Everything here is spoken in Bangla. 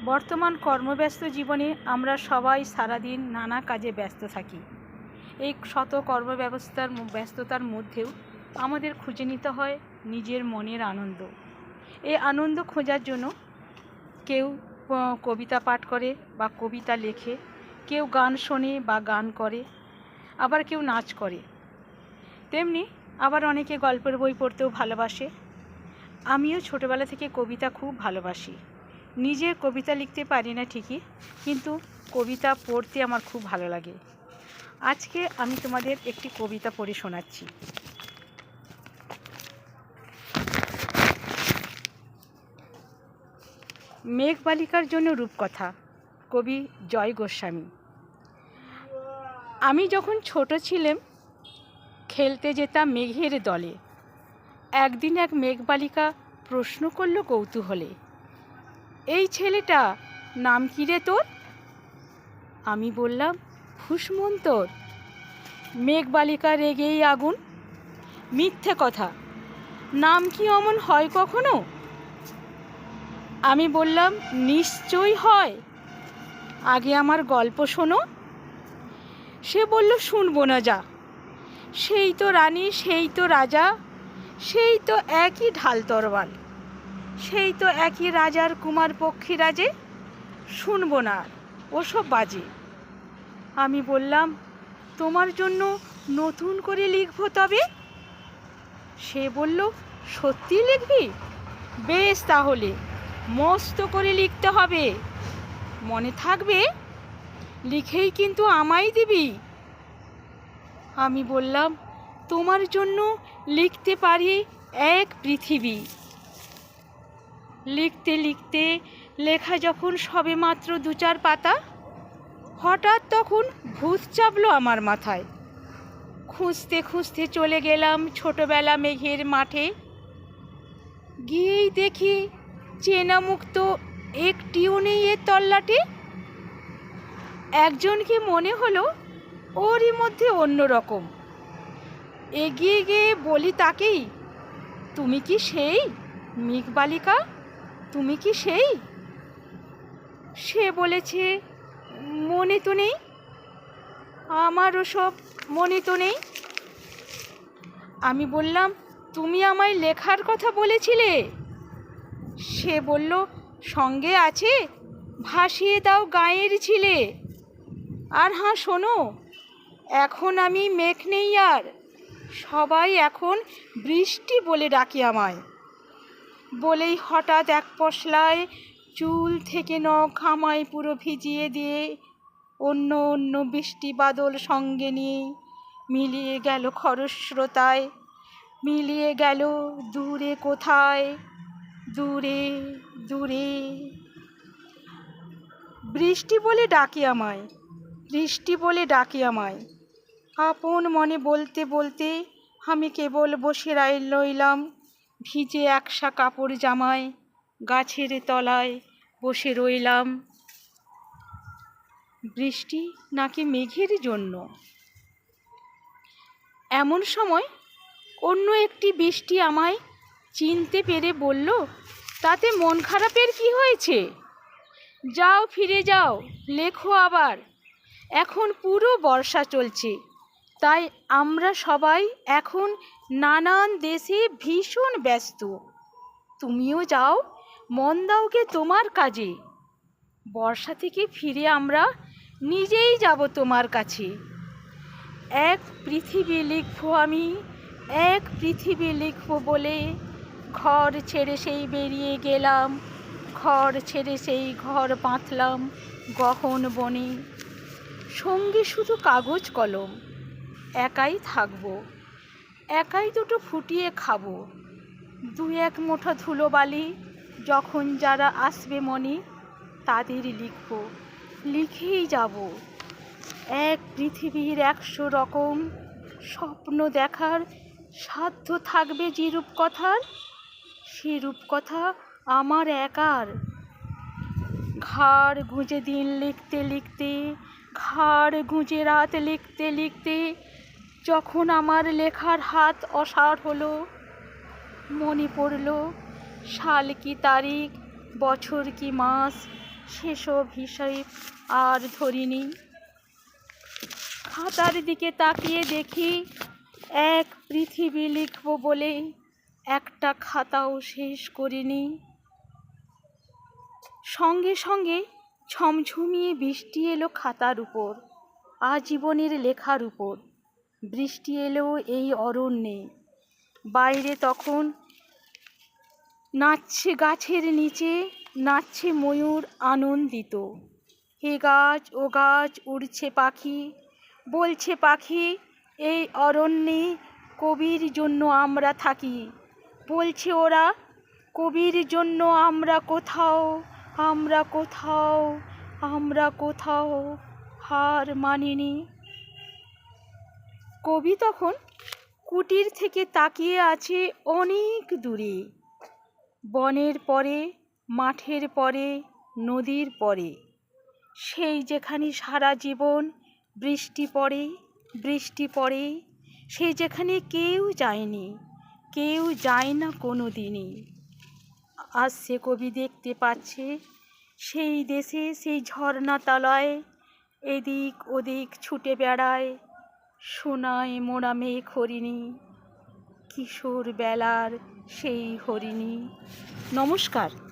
বর্তমান কর্মব্যস্ত জীবনে আমরা সবাই সারাদিন নানা কাজে ব্যস্ত থাকি। এই শত ব্যস্ততার মধ্যেও আমাদের খুঁজে নিতে হয় নিজের মনের আনন্দ। এই আনন্দ খোঁজার জন্য কেউ কবিতা পাঠ করে বা কবিতা লেখে, কেউ গান শোনে বা গান করে, আবার কেউ নাচ করে। তেমনি আবার অনেকে গল্পের বই পড়তেও ভালোবাসে। আমিও ছোটোবেলা থেকে কবিতা খুব ভালোবাসি। নিজে কবিতা লিখতে পারি না ঠিকই, কিন্তু কবিতা পড়তে আমার খুব ভালো লাগে। আজকে আমি তোমাদের একটি কবিতা পড়ে শোনাচ্ছি। মেঘবালিকার জন্য রূপকথা, কবি জয় গোস্বামী। আমি যখন ছোট ছিলাম খেলতে যেতাম মেঘের দলে। একদিন এক মেঘবালিকা প্রশ্ন করল কৌতূহলে, এই ছেলেটা নাম কি রে তোর? আমি বললাম, ফুসমন্তর। মেঘবালিকা রেগেই আগুন, মিথ্যে কথা, নাম কি অমন হয় কখনো? আমি বললাম, নিশ্চয়ই হয়, আগে আমার গল্প শোনো। সে বলল, শুনবো না যা, সেই তো রানী, সেই তো রাজা, সেই তো একই ঢাল তরোয়াল, সেই তো একই রাজার কুমার পক্ষী রাজে, শুনবো না ওসব বাজে। আমি বললাম, তোমার জন্য নতুন করে লিখবো তবে। সে বলল, সত্যি লিখবি? বেশ, তাহলে মস্ত করে লিখতে হবে, মনে থাকবে, লিখেই কিন্তু আমায় দিবি। আমি বললাম, তোমার জন্য লিখতে পারি এক পৃথিবী। লিখতে লিখতে লেখা যখন সবে মাত্র 2-4 পাতা, হঠাৎ তখন ভূত চাপলো আমার মাথায়। খুঁজতে খুঁজতে চলে গেলাম ছোটবেলা মেঘের মাঠে। গিয়েই দেখি চেনা মুখ তো একটিও নেই এর তল্লাটে। একজনকে মনে হলো ওরই মধ্যে অন্যরকম। এগিয়ে গিয়ে বলি তাকেই, তুমি কি সেই মেঘবালিকা? তুমি কি সেই? সে বলেছে, মনে তো নেই, আমারও সব মনে তো নেই। আমি বললাম, তুমি আমায় লেখার কথা বলেছিলে। সে বলল, সঙ্গে আছে, ভাসিয়ে দাও গাঁয়ের ছিলে। আর হ্যাঁ শোনো, এখন আমি মেঘ নেই আর, সবাই এখন বৃষ্টি বলে ডাকি আমায়। বলেই হঠাৎ এক পশলায় চুল থেকে নখ আমায় পুরো ভিজিয়ে দিয়ে অন্য অন্য বৃষ্টি বাদল সঙ্গে নিয়ে মিলিয়ে গেল খরস্রোতায়, মিলিয়ে গেল দূরে কোথায়, দূরে দূরে। বৃষ্টি বলে ডাকি আমায়, বৃষ্টি বলে ডাকি আমায়। আপন মনে বলতে বলতে আমি কেবল বসে রইলাম ভিজে একসা কাপড় জামায়, গাছের তলায় বসে রইলাম। বৃষ্টি নাকি মেঘের জন্য। এমন সময় অন্য একটি বৃষ্টি আমায় চিনতে পেরে বলল, তাতে মন খারাপের কি হয়েছে? যাও, ফিরে যাও, লেখো আবার। এখন পুরো বর্ষা চলছে, তাই আমরা সবাই এখন নানান দেশে ভীষণ ব্যস্ত। তুমিও যাও, মন দাওগে তোমার কাজে। বর্ষা থেকে ফিরে আমরা নিজেই যাব তোমার কাছে। এক পৃথিবী লিখবো আমি, এক পৃথিবী লিখবো বলে ঘর ছেড়ে সেই বেরিয়ে গেলাম, ঘর ছেড়ে সেই ঘর বাঁধলাম গহন বনে। সঙ্গে শুধু কাগজ কলম, একাই থাকবো, একাই দুটো ফুটিয়ে খাবো। 2-1 মুঠো ধুলোবালি যখন যারা আসবে মনে, তাদের লিখবো, লিখেই যাব। এক পৃথিবীর 100 রকম স্বপ্ন দেখার সাধ্য থাকবে যে রূপকথার, সে রূপকথা আমার একার। ঘাড় গুঁজে দিন লিখতে লিখতে, ঘাড় গুঁজে রাত লিখতে লিখতে, যখন আমার লেখার হাত অসাড় হলো, মনে পড়ল সাল কি তারিখ, বছর কি মাস, সেসব হিসাব আর ধরিনি। খাতার দিকে তাকিয়ে দেখি এক পৃথিবী লিখব বলে একটা খাতাও শেষ করিনি। সঙ্গে সঙ্গে ঝমঝমিয়ে বৃষ্টি এলো খাতার উপর, আজীবনের লেখার উপর। বৃষ্টি এলো এই অরণ্যে। বাইরে তখন নাচছে গাছের নিচে, নাচছে ময়ূর আনন্দিত। এ গাছ ও গাছ উড়ছে পাখি, বলছে পাখি এই অরণ্যে কবির জন্য আমরা থাকি। বলছে ওরা কবির জন্য আমরা কোথাও, আমরা কোথাও, আমরা কোথাও হার মানিনি। কবি তখন কুটির থেকে তাকিয়ে আছে অনেক দূরে, বনের পরে, মাঠের পরে, নদীর পরে। সেই যেখানে সারা জীবন বৃষ্টি পড়ে, বৃষ্টি পড়ে, সেই যেখানে কেউ যায়নি, কেউ যায় না কোনো দিনই। আজ সে কবি দেখতে পাচ্ছে সেই দেশে, সেই ঝর্ণা তলায় এদিক ওদিক ছুটে বেড়ায় সোনায় মোড়া মেঘ হরিণী, কিশোর বেলার সেই হরিণী। নমস্কার।